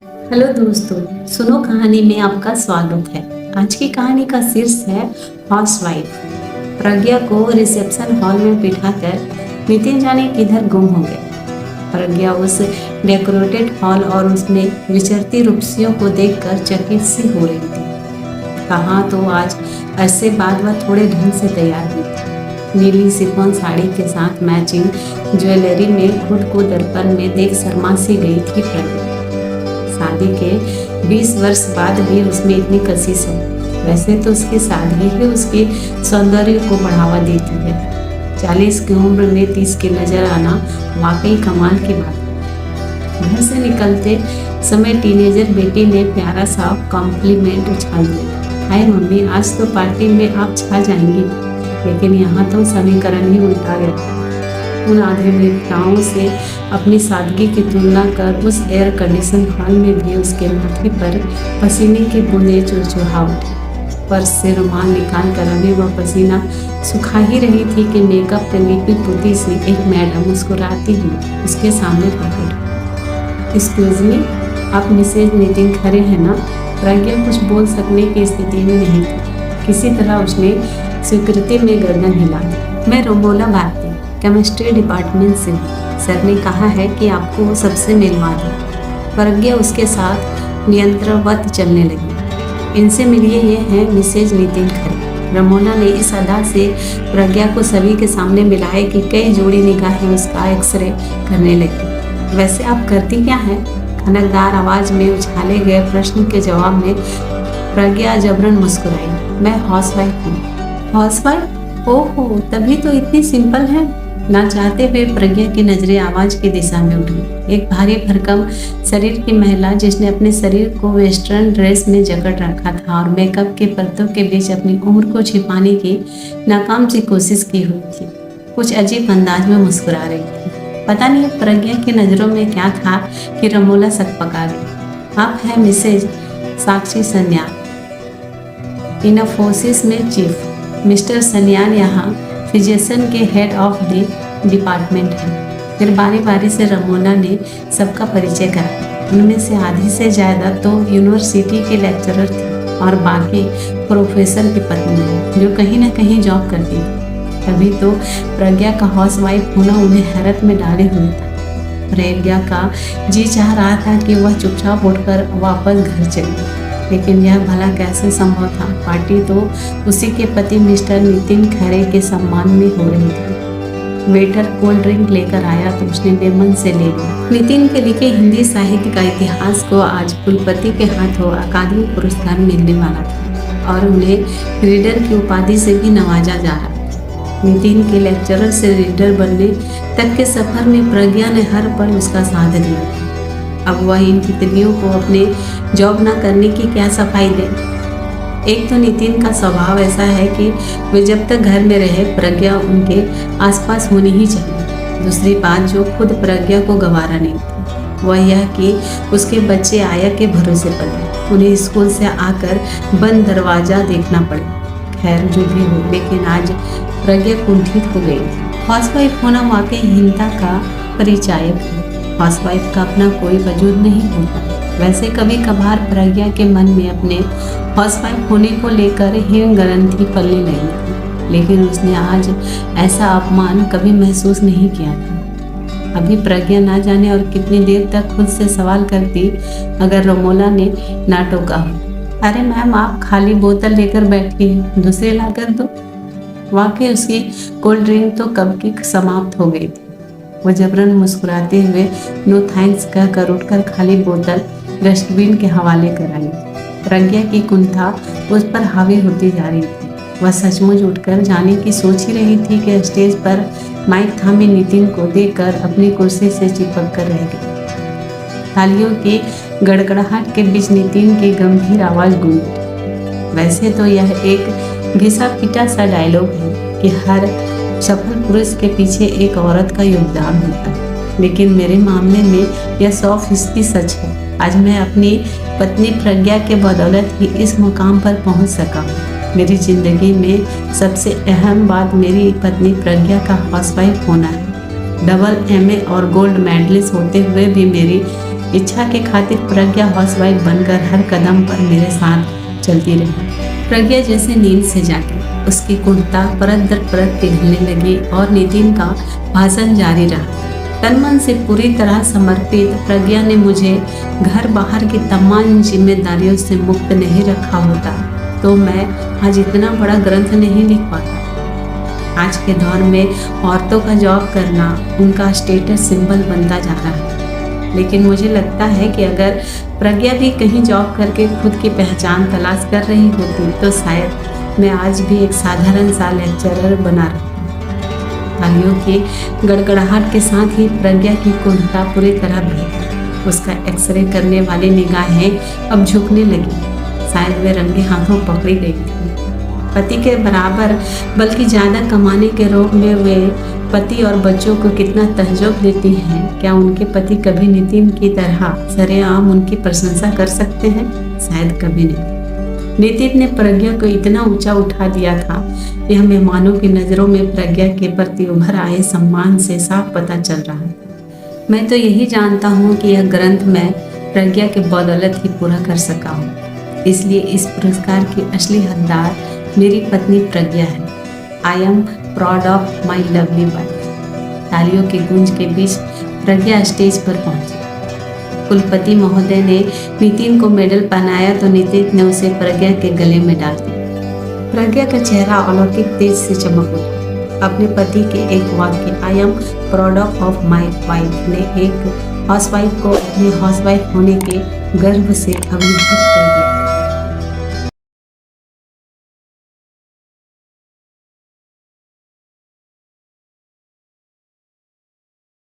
Hello दोस्तों, सुनो कहानी में आपका स्वागत है। आज की कहानी का शीर्ष है हाउसवाइफ। प्रज्ञा को रिसेप्शन हॉल में बिठाकर नितिन जाने किधर गुम हो गया। प्रज्ञा उस डेकोरेटेड हॉल और उसमें विचरती रूपसियों को देखकर चकित सी हो रही थी। कहाँ तो आज अरसे बाद वह थोड़े ढंग से तैयार हुई थी। नीली शिफॉन साड़ी के साथ मैचिंग ज्वेलरी में खुद को दर्पण में देख शर्मा सी गई थी प्रज्ञा। शादी के 20 वर्ष बाद भी उसमें इतनी कशिश है। वैसे तो उसकी सादगी ही उसके सौंदर्य को बढ़ावा देती है। 40 की उम्र में 30 की नजर आना वाकई कमाल की बात है। घर से निकलते समय टीनेजर बेटी ने प्यारा सा कॉम्प्लीमेंट उछाल दिया। हाय मम्मी, आज तो पार्टी में आप छा जाएंगी। लेकिन यहाँ तो समीकरण ही उल्टा गया। उन आधुनिकताओं से अपनी सादगी की तुलना कर उस एयर कंडीशन हॉल में भी उसके माथे पर पसीने की बूंदें चुरचुरा उठी। पर्स से रुमाल निकाल कर अभी वह पसीना सुखा ही रही थी कि मेकअप पे लिपी पुती सी एक मैडम मुस्कुराती हुई उसके सामने प्रकट। एक्सक्यूज मी, आप मिसेज नितिन खरे हैं ना? प्रज्ञा कुछ बोल सकने की स्थिति में नहीं थी। किसी तरह उसने स्वीकृति में गर्दन हिला दी। मैं रोमोला भारती, केमिस्ट्री डिपार्टमेंट से। सर ने कहा है कि आपको सबसे मिलवा दें। प्रज्ञा उसके साथ नियंत्रणवत चलने लगी। इनसे मिलिए, ये हैं मिसेज नितिन खरे। रमोना ने इस अदा से प्रज्ञा को सभी के सामने मिलाए कि कई जोड़ी निगाहें उसका एक्सरे करने लगी। वैसे आप करती क्या हैं? खनकदार आवाज में उछाले गए प्रश्न के जवाब में प्रज्ञा जबरन मुस्कुराई। मैं हाउसवाइफ हूँ। हाउसवाइफ? ओहो, तभी तो इतनी सिंपल है। ना चाहते हुए प्रज्ञा की नजरें आवाज की दिशा में उठ गई। एक भारी भरकम शरीर की महिला जिसने अपने शरीर को वेस्टर्न ड्रेस में जकड़ रखा था और मेकअप के परतों के बीच अपनी उम्र को छिपाने की नाकाम सी कोशिश की हुई थी, कुछ अजीब अंदाज में मुस्कुरा रही थी। पता नहीं प्रज्ञा की नजरों में क्या था कि रमोला सकपका गई। आप हैं मिसेज साक्षी सन्याल, इन्फोसिस में चीफ। मिस्टर सन्याल यहाँ फिजिशियन के हेड ऑफ द डिपार्टमेंट है। फिर बारी बारी से रमोना ने सबका परिचय कराया। उनमें से आधी से ज़्यादा तो यूनिवर्सिटी के लेक्चरर थे और बाकी प्रोफेसर की पत्नी है जो कहीं ना कहीं जॉब करती थी। तभी तो प्रज्ञा का हाउसवाइफ होना उन्हें हैरत में डाले हुए था। प्रज्ञा का जी चाह रहा था कि वह चुपचाप उठकर वापस घर चली, लेकिन यह भला कैसे संभव था? पार्टी तो उसी के पति मिस्टर नितिन खरे के सम्मान में हो रही थी। वेटर कोल्ड ड्रिंक लेकर आया तो उसने बेमन से ले लिया। नितिन के लिखे हिंदी साहित्य का इतिहास को आज कुलपति के हाथों अकादमी पुरस्कार मिलने वाला था और उन्हें रीडर की उपाधि से भी नवाजा जा रहा था। नितिन के लेक्चरर से रीडर बनने तक के सफर में प्रज्ञा ने हर पल उसका साथ दिया। अब वह इन तितलियों को अपने जॉब ना करने की क्या सफाई दे। एक तो नितिन का स्वभाव ऐसा है कि वे जब तक घर में रहे प्रज्ञा उनके आसपास होनी ही चाहिए। दूसरी बात जो खुद प्रज्ञा को गवारा नहीं थी वह यह कि उसके बच्चे आया के भरोसे पड़े, उन्हें स्कूल से आकर बंद दरवाजा देखना पड़े। खैर जो भी हो, लेकिन आज प्रज्ञा कुंठित हो गई थी। हाउसवाइफ होना वाकई हीनता का परिचायक है। हाउसवाइफ का अपना कोई वजूद नहीं होता। वैसे कभी कभार प्रज्ञा के मन में अपने हाउसवाइफ होने को लेकर हीन ग्रंथि पलने लगी थी, लेकिन उसने आज ऐसा अपमान कभी महसूस नहीं किया था। अभी प्रज्ञा ना जाने और कितनी देर तक खुद से सवाल करती अगर रमोला ने ना टोका हो। अरे मैम, आप खाली बोतल लेकर बैठी हैं, दूसरे ला कर दो। वाकई उसकी कोल्ड ड्रिंक तो कब की समाप्त हो गई थी। वह जबरन मुस्कुराते हुए नो थैंक्स कहकर उठकर खाली बोतल डस्टबिन के हवाले कराई। प्रज्ञा की कुंठा उस पर हावी होती जा रही थी। वह सचमुच उठकर जाने की सोच ही रही थी कि स्टेज पर माइक थामे नितिन को देखकर अपनी कुर्सी से चिपक कर रह गई। तालियों की गड़गड़ाहट के बीच नितिन की गंभीर आवाज गूंजी। वैसे तो यह एक घिसा पिटा सा डायलॉग है कि हर सफल पुरुष के पीछे एक औरत का योगदान होता है, लेकिन मेरे मामले में यह 100% सच है। आज मैं अपनी पत्नी प्रज्ञा के बदौलत ही इस मुकाम पर पहुंच सका। मेरी जिंदगी में सबसे अहम बात मेरी पत्नी प्रज्ञा का हाउसवाइफ होना है। डबल MA और गोल्ड मेडलिस्ट होते हुए भी मेरी इच्छा के खातिर प्रज्ञा हाउसवाइफ बनकर हर कदम पर मेरे साथ चलती रही। प्रज्ञा जैसे नींद से जागी, उसकी कुंठता परत दर परत पिघलने लगी और नितिन का भाषण जारी रहा। तन मन से पूरी तरह समर्पित प्रज्ञा ने मुझे घर बाहर की तमाम जिम्मेदारियों से मुक्त नहीं रखा होता तो मैं आज इतना बड़ा ग्रंथ नहीं लिख पाता। आज के दौर में औरतों का जॉब करना उनका स्टेटस सिंबल बनता जा रहा है, लेकिन मुझे लगता है कि अगर प्रज्ञा भी कहीं जॉब करके खुद की पहचान तलाश कर रही होती तो शायद मैं आज भी एक साधारण सा लेक्चरर बना रहती। तालियों की गड़गड़ाहट के साथ ही प्रज्ञा की कुंठता पूरी तरह भीगी। उसका एक्सरे करने वाली निगाहें अब झुकने लगी, शायद वे रंगे हाथों पकड़ी गई थी। पति के बराबर बल्कि ज़्यादा कमाने के रोग में वे पति और बच्चों को कितना तहज़्ज़ुब देती हैं। क्या उनके पति कभी नितिन की तरह सरेआम उनकी प्रशंसा कर सकते हैं? शायद कभी नहीं। नितिन ने प्रज्ञा को इतना ऊंचा उठा दिया था, यह मेहमानों की नज़रों में प्रज्ञा के प्रति उभर आए सम्मान से साफ पता चल रहा है। मैं तो यही जानता हूँ कि यह ग्रंथ मैं प्रज्ञा के बदौलत ही पूरा कर सका हूँ, इसलिए इस पुरस्कार की असली हकदार मेरी पत्नी प्रज्ञा है। I am proud of my lovely wife. तालियों की गूंज के बीच प्रज्ञा स्टेज पर पहुंची। कुलपति महोदय ने नितिन को मेडल पहनाया तो नितिन ने उसे प्रज्ञा के गले में डाल दिया। प्रज्ञा का चेहरा अलौकिक तेज से चमक उठा। अपने पति के एक वाक्य I am proud of my wife ने एक हाउसवाइफ को अपने हाउसवाइफ होने के गर्व से अभिभूत कर दिया।